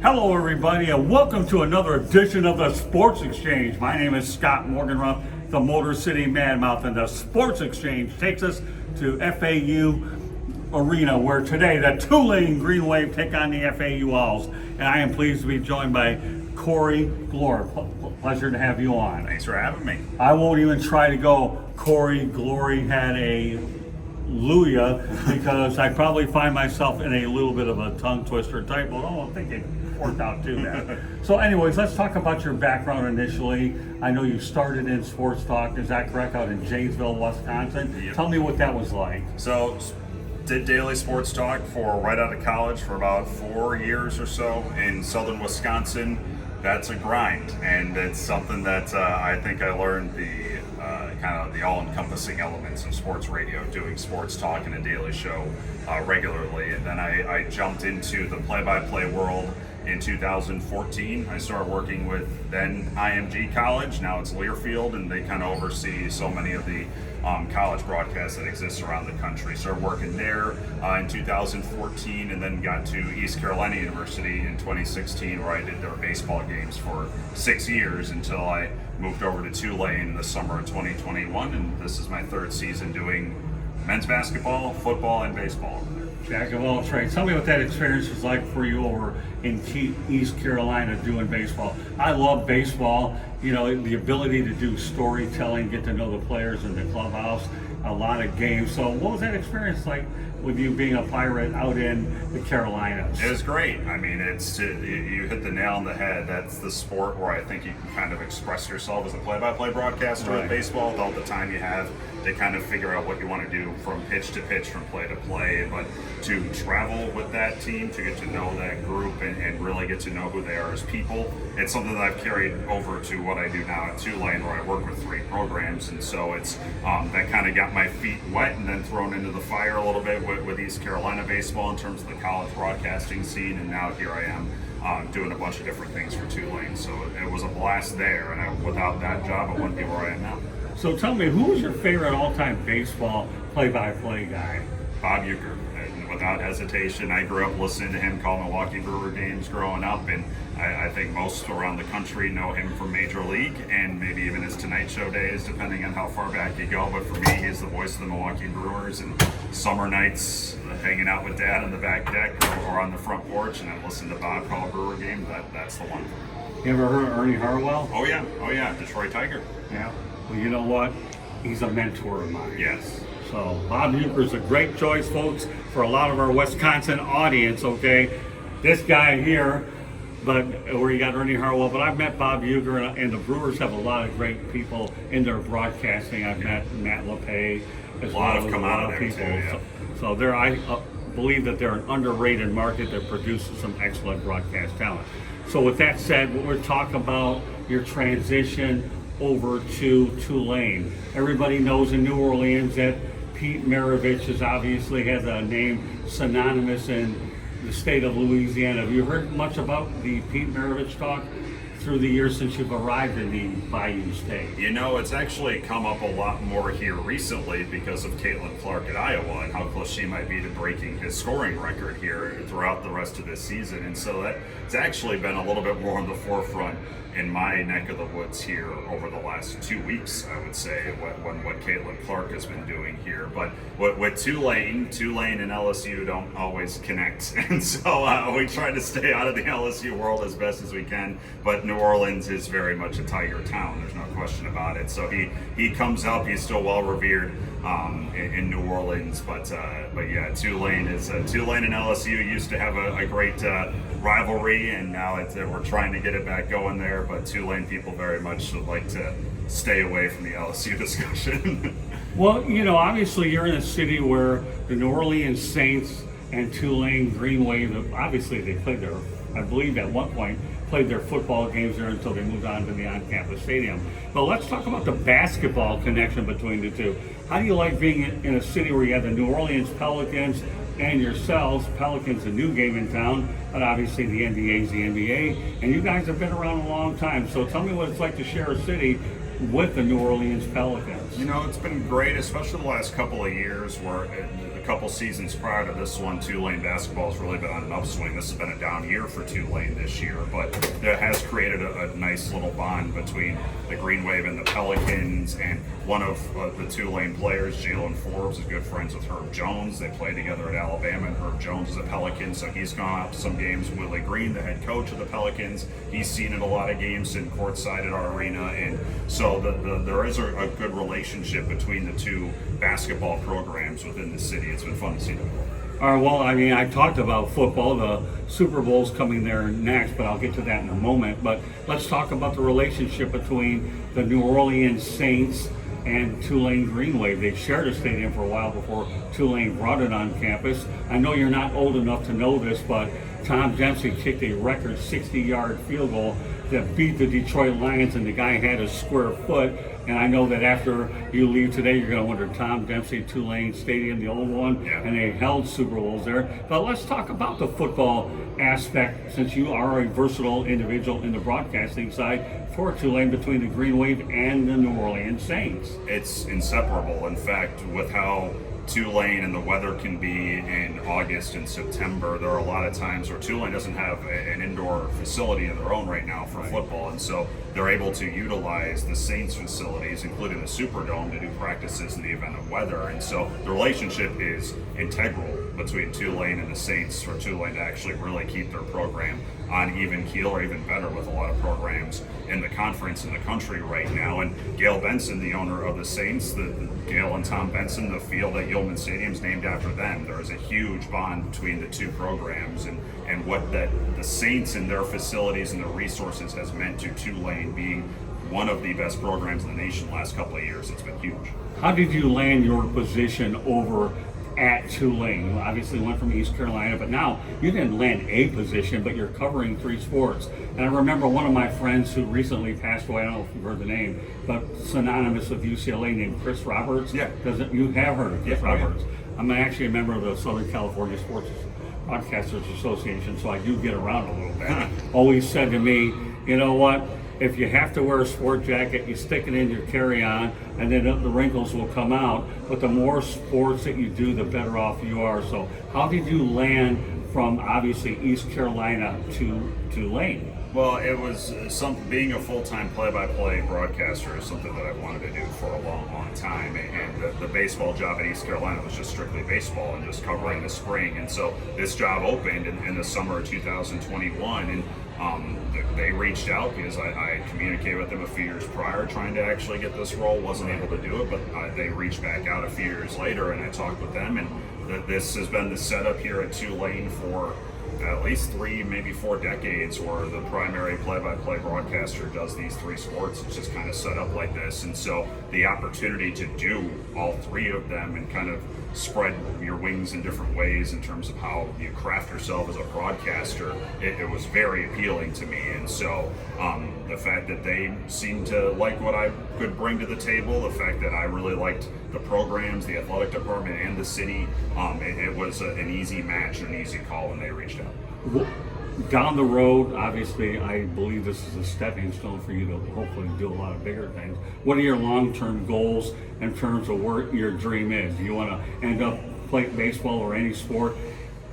Hello, everybody, and welcome to another edition of the Sports Exchange. My name is Scott Morganruff, the Motor City Madmouth, and the Sports Exchange takes us to FAU Arena, where today the Tulane Green Wave take on the FAU Owls. And I am pleased to be joined by Corey Gloor. Pleasure to have you on. Thanks for having me. I won't even try to go Corey Glory had a Luya because I probably find myself in a little bit of a tongue twister type. Well, I'm thinking worked out too bad. So anyways, let's talk about your background initially. I know you started in sports talk, is that correct, out in Janesville, Wisconsin? Yep. Tell me what that was like. So, did daily sports talk for right out of college for about 4 years or so in southern Wisconsin. That's a grind, and it's something that I think I learned the kind of the all-encompassing elements of sports radio, doing sports talk and a daily show regularly. And then I jumped into the play-by-play world in 2014. I started working with then IMG College, now it's Learfield, and they kind of oversee so many of the college broadcasts that exist around the country. Started working there in 2014, and then got to East Carolina University in 2016, where I did their baseball games for 6 years until I moved over to Tulane in the summer of 2021, and this is my third season doing men's basketball, football, and baseball over there. Jack of all trades. Tell me what that experience was like for you over in East Carolina doing baseball. I love baseball. You know, the ability to do storytelling, get to know the players in the clubhouse, a lot of games. So what was that experience like with you being a Pirate out in the Carolinas? It was great. I mean, you hit the nail on the head. That's the sport where I think you can kind of express yourself as a play-by-play broadcaster Right. with baseball, with all the time you have to kind of figure out what you want to do from pitch to pitch, from play to play. But to travel with that team, to get to know that group and really get to know who they are as people, it's something that I've carried over to what I do now at Tulane, where I work with 3 programs. And so it's that kind of got my feet wet and then thrown into the fire a little bit with East Carolina baseball in terms of the college broadcasting scene. And now here I am doing a bunch of different things for Tulane. So it was a blast there. And without that job, I wouldn't be where I am now. So tell me, who was your favorite all-time baseball play-by-play guy? Bob Uecker, and without hesitation. I grew up listening to him call Milwaukee Brewer games growing up, and I think most around the country know him from Major League and maybe even his Tonight Show days, depending on how far back you go. But for me, he's the voice of the Milwaukee Brewers, and summer nights hanging out with Dad on the back deck or on the front porch, and I listen to Bob call a Brewer game. That's the one. You ever heard of Ernie Harwell? Oh yeah, Detroit Tiger. Yeah. Well, you know what? He's a mentor of mine. Yes. So Bob Uecker's a great choice, folks, for a lot of our Wisconsin audience, okay? This guy here, but where you got Ernie Harwell, but I've met Bob Uecker, and the Brewers have a lot of great people in their broadcasting. I've met Matt LePay, as A lot well have as come a out lot of of there, people. too, yeah. So they're, I believe that they're an underrated market that produces some excellent broadcast talent. So with that said, what we're talking about, your transition over to Tulane. Everybody knows in New Orleans that Pete Maravich obviously has a name synonymous in the state of Louisiana. Have you heard much about the Pete Maravich talk through the years since you've arrived in the Bayou State? You know, it's actually come up a lot more here recently because of Caitlin Clark at Iowa and how close she might be to breaking his scoring record here throughout the rest of this season. And so it's actually been a little bit more on the forefront in my neck of the woods here over the last 2 weeks, I would say, what Caitlin Clark has been doing here. But with Tulane and LSU don't always connect. And so we try to stay out of the LSU world as best as we can. But New Orleans is very much a Tiger town. There's no question about it. So he comes up. He's still well revered in New Orleans. But yeah, Tulane and LSU used to have a great rivalry, and now we're trying to get it back going there. But Tulane people very much would like to stay away from the LSU discussion. Well, you know, obviously you're in a city where the New Orleans Saints and Tulane Green Wave, obviously they played their, I believe at one point, played their football games there until they moved on to the on-campus stadium. But let's talk about the basketball connection between the two. How do you like being in a city where you have the New Orleans Pelicans and yourselves? Pelicans, a new game in town, but obviously the NBA is the NBA, and you guys have been around a long time. So tell me what it's like to share a city with the New Orleans Pelicans. You know, it's been great, especially the last couple of years where couple seasons prior to this one, Tulane basketball has really been on an upswing. This has been a down year for Tulane this year, but that has created a nice little bond between the Green Wave and the Pelicans. And one of the Tulane players, Jalen Forbes, is good friends with Herb Jones. They play together at Alabama, and Herb Jones is a Pelican, so he's gone out to some games. Willie Green, the head coach of the Pelicans, he's seen in a lot of games, sitting courtside at our arena, and so there is a good relationship between the two basketball programs within the city. It's been fun to see them. All right, well, I mean, I talked about football. The Super Bowl's coming there next, but I'll get to that in a moment. But let's talk about the relationship between the New Orleans Saints and Tulane Green Wave. They shared a stadium for a while before Tulane brought it on campus. I know you're not old enough to know this, but Tom Dempsey kicked a record 60-yard field goal that beat the Detroit Lions, and the guy had a square foot. And I know that after you leave today, you're going to wonder, Tom Dempsey, Tulane Stadium, the old one, yeah. And they held Super Bowls there. But let's talk about the football aspect, since you are a versatile individual in the broadcasting side for Tulane, between the Green Wave and the New Orleans Saints. It's inseparable. In fact, with how Tulane and the weather can be in August and September, there are a lot of times where Tulane doesn't have an indoor facility of their own right now for football, and so they're able to utilize the Saints facilities, including the Superdome, to do practices in the event of weather. And so the relationship is integral between Tulane and the Saints for Tulane to actually really keep their program on even keel, or even better with a lot of programs in the conference in the country right now. And Gail Benson, the owner of the Saints, Gail and Tom Benson, the field at Yeoman Stadium is named after them. There is a huge bond between the two programs, and what that the Saints and their facilities and the resources has meant to Tulane being one of the best programs in the nation the last couple of years. It's been huge. How did you land your position over at Tulane? You obviously went from East Carolina, but now you didn't land a position, but you're covering three sports. And I remember one of my friends who recently passed away, I don't know if you've heard the name, but synonymous with UCLA, named Chris Roberts. Yeah. You have heard of Chris Yeah, Roberts. I'm actually a member of the Southern California Sports Broadcasters Association, so I do get around a little bit. Always said to me, you know what? If you have to wear a sport jacket, you stick it in your carry-on, and then the wrinkles will come out. But the more sports that you do, the better off you are. So how did you land from, obviously, East Carolina to Tulane? Well, it was being a full-time play-by-play broadcaster is something that I've wanted to do for a long, long time. And the baseball job at East Carolina was just strictly baseball and just covering the spring. And so this job opened in the summer of 2021, and they reached out because I communicated with them a few years prior trying to actually get this role. Wasn't able to do it, but they reached back out a few years later, and I talked with them. And this has been the setup here at Tulane for at least 3, maybe 4 decades, where the primary play-by-play broadcaster does these 3 sports. It's just kind of set up like this. And so the opportunity to do all 3 of them and kind of spread your wings in different ways in terms of how you craft yourself as a broadcaster, it was very appealing to me. And so the fact that they seemed to like what I could bring to the table, the fact that I really liked the programs, the athletic department, and the city, it was an easy match and an easy call when they reached out. Down the road, obviously, I believe this is a stepping stone for you to hopefully do a lot of bigger things. What are your long-term goals in terms of where your dream is? Do you want to end up playing baseball or any sport?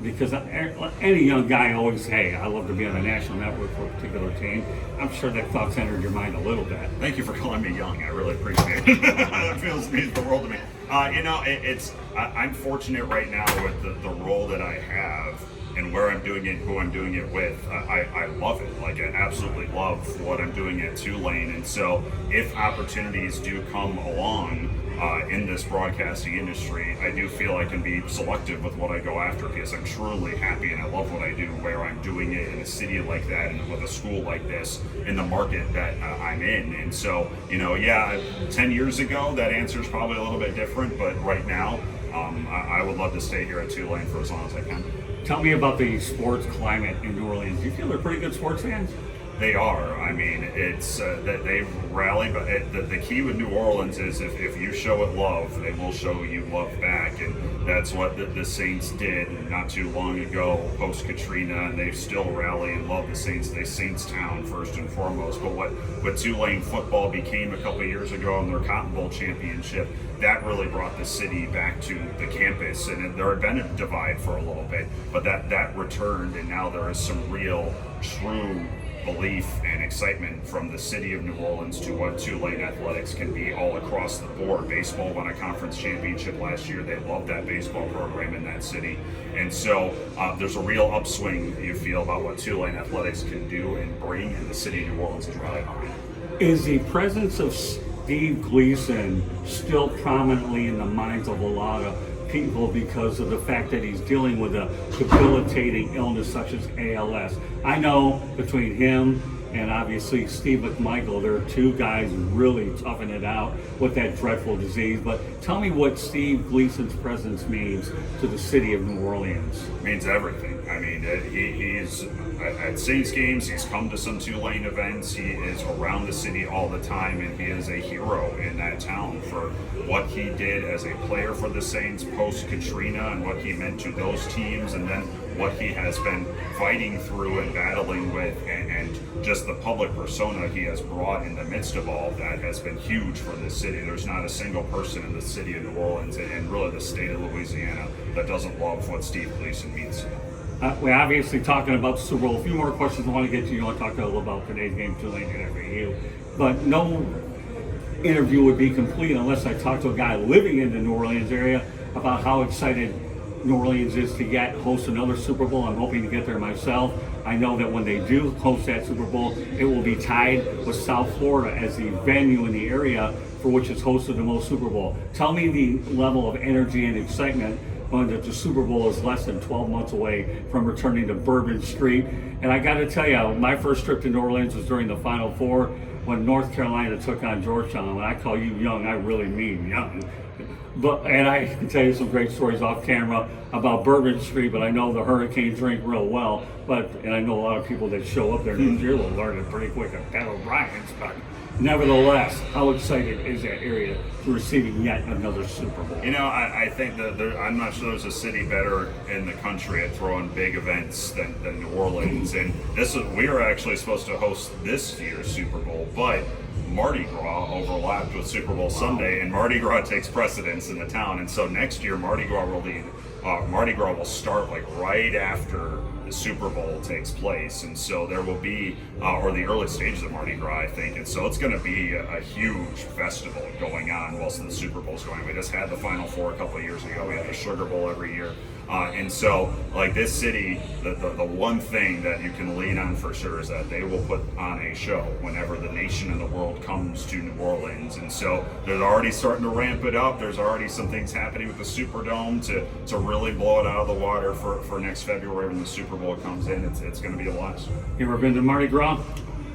Because any young guy always, hey, I love to be on the national network for a particular team. I'm sure that thought's entered your mind a little bit. Thank you for calling me young. I really appreciate it. It means the world to me. I'm fortunate right now with the role that I have and where I'm doing it, who I'm doing it with. I love it. Like, I absolutely love what I'm doing at Tulane. And so if opportunities do come along in this broadcasting industry, I do feel I can be selective with what I go after, because I'm truly happy and I love what I do, where I'm doing it in a city like that and with a school like this in the market that I'm in. And so, 10 years ago, that answer is probably a little bit different, but right now, I would love to stay here at Tulane for as long as I can. Tell me about the sports climate in New Orleans. Do you feel they're pretty good sports fans? They are. I mean, it's that they've rallied, but the key with New Orleans is if you show it love, they will show you love back, and that's what the Saints did not too long ago, post Katrina, and they still rally and love the Saints. They Saints town first and foremost. But what Tulane football became a couple of years ago in their Cotton Bowl championship, that really brought the city back to the campus, and there had been a divide for a little bit, but that returned, and now there is some real, true belief and excitement from the city of New Orleans to what Tulane athletics can be all across the board. Baseball won a conference championship last year. They love that baseball program in that city. And so there's a real upswing, you feel, about what Tulane athletics can do and bring, and the city of New Orleans is rallying behind. Is the presence of Steve Gleason still prominently in the minds of a lot of people because of the fact that he's dealing with a debilitating illness such as ALS? I know between him and obviously Steve McMichael, there are two guys really toughing it out with that dreadful disease. But tell me what Steve Gleason's presence means to the city of New Orleans. It means everything. I mean, he's at Saints games, he's come to some Tulane events, he is around the city all the time, and he is a hero in that town for what he did as a player for the Saints post-Katrina and what he meant to those teams, and then what he has been fighting through and battling with, and just the public persona he has brought in the midst of all of that has been huge for this city. There's not a single person in the city of New Orleans and really the state of Louisiana that doesn't love what Steve Gleason means to them. We're obviously talking about the Super Bowl. A few more questions I want to get to. You want to talk a little about today's game, Tulane and FAU. But no interview would be complete unless I talk to a guy living in the New Orleans area about how excited New Orleans is to host another Super Bowl. I'm hoping to get there myself. I know that when they do host that Super Bowl, it will be tied with South Florida as the venue in the area for which has hosted the most Super Bowl. Tell me the level of energy and excitement when the Super Bowl is less than 12 months away from returning to Bourbon Street. And I got to tell you, my first trip to New Orleans was during the Final Four when North Carolina took on Georgetown. When I call you young, I really mean young. And I can tell you some great stories off camera about Bourbon Street, but I know the Hurricanes drink real well. And I know a lot of people that show up there next year will learn it pretty quick at Pat O'Brien's. But nevertheless, how excited is that area for receiving yet another Super Bowl? You know, I think that I'm not sure there's a city better in the country at throwing big events than New Orleans. And we were actually supposed to host this year's Super Bowl, but Mardi Gras overlapped with Super Bowl Sunday, and Mardi Gras takes precedence in the town. And so next year, Mardi Gras will start like right after the Super Bowl takes place, and so there will be, or the early stages of Mardi Gras, I think, and so it's going to be a huge festival going on whilst the Super Bowl's going. We just had the Final Four a couple of years ago. We have the Sugar Bowl every year, and so like this city, the one thing that you can lean on for sure is that they will put on a show whenever the nation and the world comes to New Orleans, and so they're already starting to ramp it up. There's already some things happening with the Superdome to really blow it out of the water for next February when the Super Bowl comes in. It's going to be a lot. You ever been to Mardi Gras?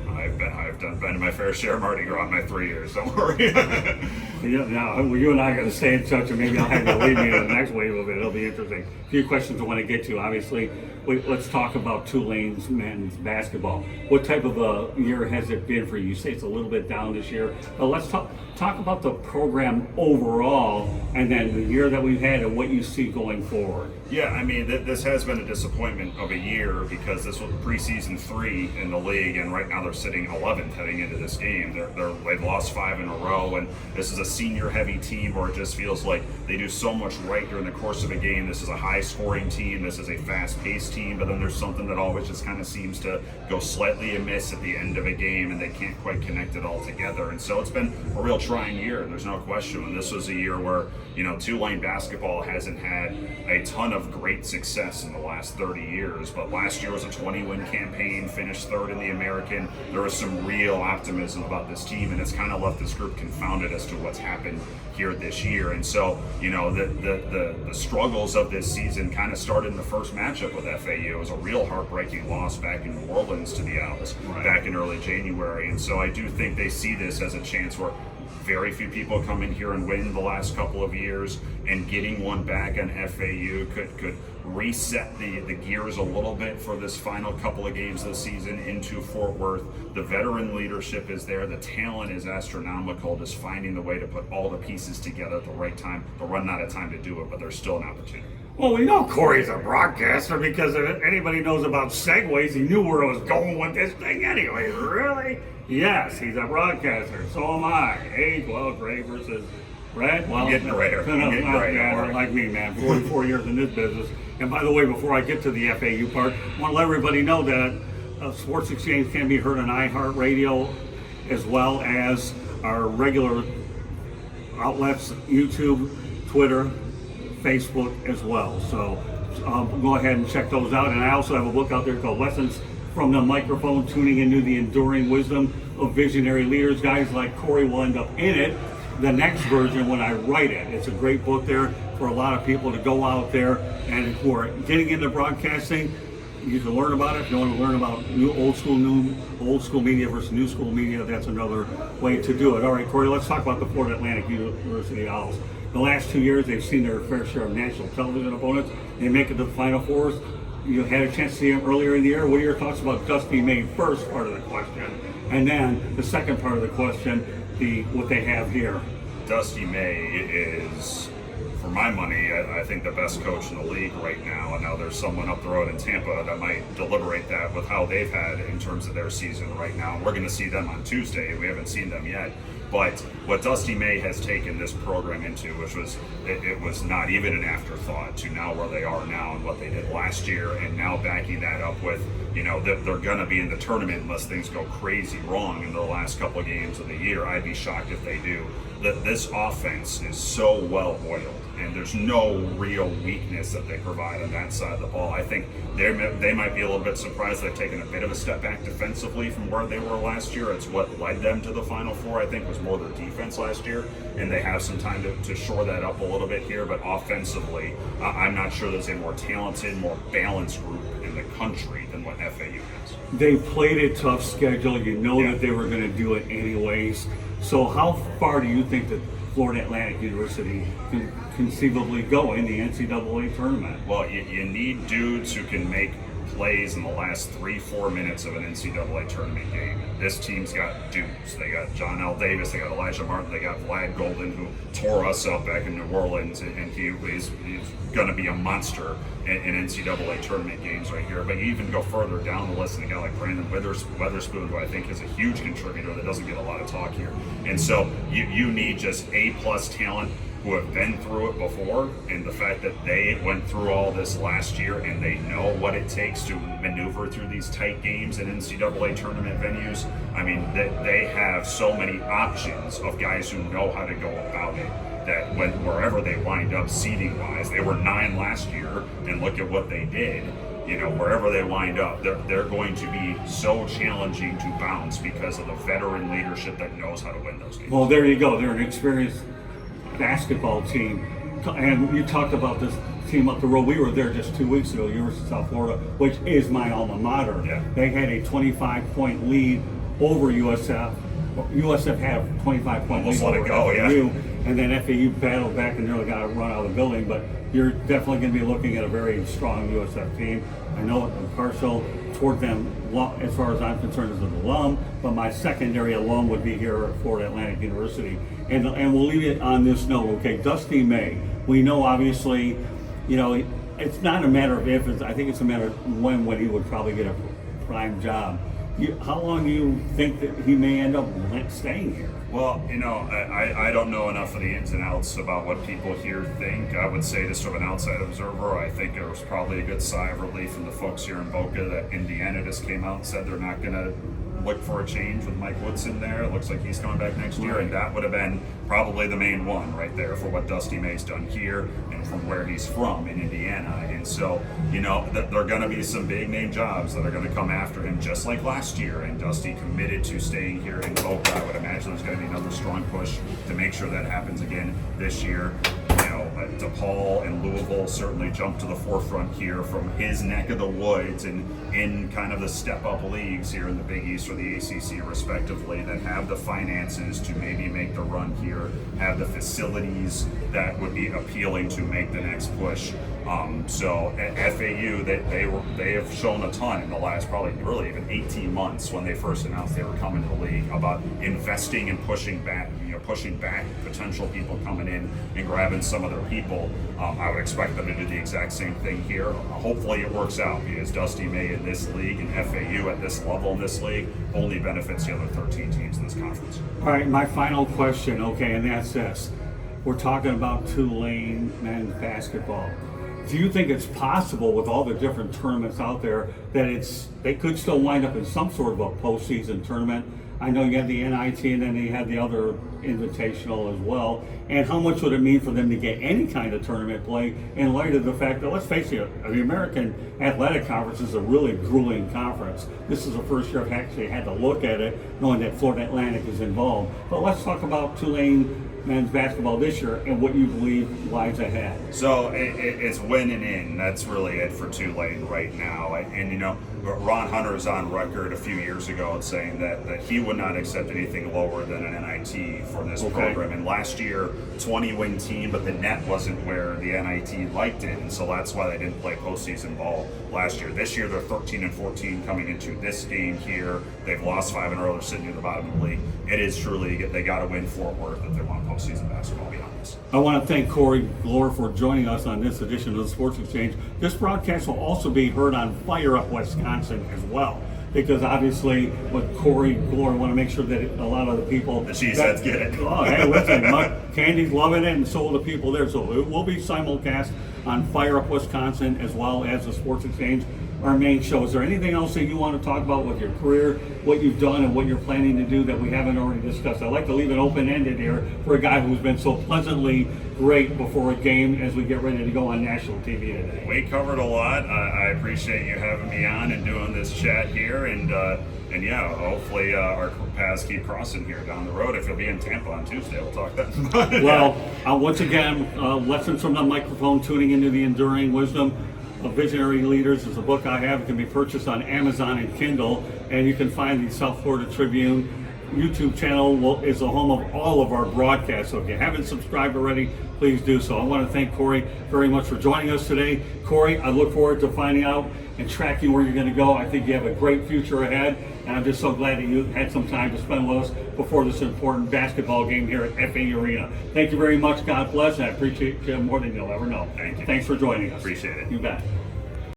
I've been to my fair share of Mardi Gras in my 3 years. Don't worry. Now, you and I are going to stay in touch, and maybe I'll have you lead me to the next wave of it. It'll be interesting. A few questions I want to get to. Obviously, let's talk about Tulane's men's basketball. What type of a year has it been for you? You say it's a little bit down this year, but let's talk about the program overall, and then the year that we've had and what you see going forward. Yeah, I mean, this has been a disappointment of a year because this was preseason 3 in the league, and right now they're sitting 11th heading into this game. They've lost 5 in a row, and this is a senior-heavy team where it just feels like they do so much right during the course of a game. This is a high-scoring team. This is a fast-paced team, but then there's something that always just kind of seems to go slightly amiss at the end of a game, and they can't quite connect it all together. And so it's been a real trying year. There's no question. And this was a year where, Tulane basketball hasn't had a ton of great success in the last 30 years, but last year was a 20-win campaign, finished 3rd in the American. There was some real optimism about this team, and it's kind of left this group confounded as to what's happened here this year. And so, the struggles of this season kind of started in the first matchup with FAU. It was a real heartbreaking loss back in New Orleans to the Owls back in early January. And so I do think they see this as a chance where very few people come in here and win the last couple of years, and getting one back on FAU could reset the gears a little bit for this final couple of games this season into Fort Worth. The veteran leadership is there. The talent is astronomical. Just finding the way to put all the pieces together at the right time. They're running out of time to do it, but there's still an opportunity. Well, we know Corey's a broadcaster because if anybody knows about segues, he knew where I was going with this thing anyway. Really? Yes, he's a broadcaster. So am I. Age, well, gray versus red. Well, Getting grayer. Getting grayer. Like me, man. 44 years in this business. And by the way, before I get to the FAU part, I want to let everybody know that Sports Exchange can be heard on iHeartRadio as well as our regular outlets, YouTube, Twitter, Facebook as well. So go ahead and check those out. And I also have a book out there called Lessons from the Microphone, Tuning into the Enduring Wisdom of Visionary Leaders. Guys like Corey will end up in it, the next version, when I write it. It's a great book there for a lot of people to go out there and who are getting into broadcasting. You can learn about it. If you want to learn about old school media versus new school media, that's another way to do it. All right, Corey, let's talk about the Florida Atlantic University Owls. The last 2 years, they've seen their fair share of national television opponents. They make it to the Final Fours. You had a chance to see them earlier in the year. What are your thoughts about Dusty May? First part of the question, and then the second part of the question, what they have here. Dusty May is, for my money, I think the best coach in the league right now. And now there's someone up the road in Tampa that might deliberate that with how they've had in terms of their season right now. And we're going to see them on Tuesday. We haven't seen them yet. But what Dusty May has taken this program into, which was, it was not even an afterthought, to now where they are now and what they did last year, and now backing that up with, they're going to be in the tournament unless things go crazy wrong in the last couple of games of the year. I'd be shocked if they do. This offense is so well oiled, and there's no real weakness that they provide on that side of the ball. I think they might be a little bit surprised they've taken a bit of a step back defensively from where they were last year. It's what led them to the Final Four, I think, was more their defense last year, and they have some time to shore that up a little bit here. But offensively, I'm not sure there's a more talented, more balanced group in the country than what FAU has. They played a tough schedule. That they were going to do it anyways. So how far do you think that Florida Atlantic University can conceivably go in the NCAA tournament? Well, you need dudes who can make plays in the last 3-4 minutes of an NCAA tournament game. This team's got dudes. They got John L. Davis, they got Elijah Martin, they got Vlad Golden, who tore us up back in New Orleans, and he's going to be a monster in NCAA tournament games right here. But you even go further down the list, and a guy like Brandon Witherspoon, who I think is a huge contributor that doesn't get a lot of talk here. And so you need just A-plus talent who have been through it before, and the fact that they went through all this last year and they know what it takes to maneuver through these tight games in NCAA tournament venues. I mean, they have so many options of guys who know how to go about it, that wherever they wind up seeding wise, they were 9 last year, and look at what they did. Wherever they wind up, they're going to be so challenging to bounce because of the veteran leadership that knows how to win those games. Well, there you go. They're an experienced basketball team, and you talked about this team up the road. We were there just 2 weeks ago, University of South Florida, which is my alma mater. Yeah. They had a 25-point lead over USF. USF had a 25-point lead over FAU, and then FAU battled back and nearly got run out of the building. But you're definitely going to be looking at a very strong USF team. I know I'm partial toward them as far as I'm concerned as an alum, but my secondary alum would be here at Florida Atlantic University. And we'll leave it on this note, okay? Dusty May, we know obviously, it's not a matter of if, I think it's a matter of when he would probably get a prime job. How long do you think that he may end up staying here? Well, I don't know enough of the ins and outs about what people here think. I would say, just from an outside observer, I think it was probably a good sigh of relief from the folks here in Boca that Indiana just came out and said they're not going to look for a change with Mike Woodson there. It looks like he's coming back next year, and that would have been probably the main one right there for what Dusty May's done here and from where he's from in Indiana. And so, there are going to be some big name jobs that are going to come after him, just like last year. And Dusty committed to staying here in Boca. I would imagine there's going to be another strong push to make sure that happens again this year. DePaul and Louisville certainly jumped to the forefront here from his neck of the woods and in kind of the step-up leagues here in the Big East or the ACC respectively that have the finances to maybe make the run here, have the facilities that would be appealing to make the next push. So at FAU, they have shown a ton in the last probably really even 18 months when they first announced they were coming to the league about investing and pushing back potential people coming in and grabbing some of their people. I would expect them to do the exact same thing here. Hopefully it works out, because Dusty May in this league and FAU at this level in this league only benefits the other 13 teams in this conference. All right, my final question, okay, and that's this. We're talking about Tulane men's basketball. Do you think it's possible, with all the different tournaments out there, that they could still wind up in some sort of a postseason tournament? I know you had the NIT and then you had the other invitational as well. And how much would it mean for them to get any kind of tournament play in light of the fact that, let's face it, the American Athletic Conference is a really grueling conference. This is the first year I've actually had to look at it, knowing that Florida Atlantic is involved. But let's talk about Tulane men's basketball this year and what you believe lies ahead. So it's win and in. That's really it for Tulane right now. And you know, Ron Hunter is on record a few years ago saying that he would not accept anything lower than an NIT for this program. And last year, 20-win team, but the net wasn't where the NIT liked it, and so that's why they didn't play postseason ball last year. This year, they're 13-14 coming into this game here. They've lost 5 in a row. They're sitting near the bottom of the league. It is truly, they got to win Fort Worth if they want postseason basketball beyond this. I want to thank Corey Gloor for joining us on this edition of the Sports Exchange. This broadcast will also be heard on Fire Up Wisconsin as well, because obviously with Corey Gloor, I want to make sure that a lot of the people... The cheeseheads get it. Oh, hey, listen, Candy's loving it, and so will the people there. So it will be simulcast on Fire Up Wisconsin as well as the Sports Exchange, our main show. Is there anything else that you want to talk about with your career, what you've done and what you're planning to do that we haven't already discussed? I'd like to leave it open-ended here for a guy who's been so pleasantly great before a game as we get ready to go on national TV today. We covered a lot. I appreciate you having me on and doing this chat here, and yeah, hopefully our paths keep crossing here down the road. If you'll be in Tampa on Tuesday, we'll talk then. Well, once again, Lessons from the Microphone, Tuning into the Enduring Wisdom of Visionary Leaders is a book I have. It can be purchased on Amazon and Kindle, and you can find the South Florida Tribune YouTube channel is the home of all of our broadcasts. So if you haven't subscribed already, please do so. I want to thank Corey very much for joining us today. Corey, I look forward to finding out and tracking where you're going to go. I think you have a great future ahead, and I'm just so glad that you had some time to spend with us before this important basketball game here at FA Arena. Thank you very much. God bless, and I appreciate you more than you'll ever know. Thank you. Thanks for joining us. Appreciate it. You bet.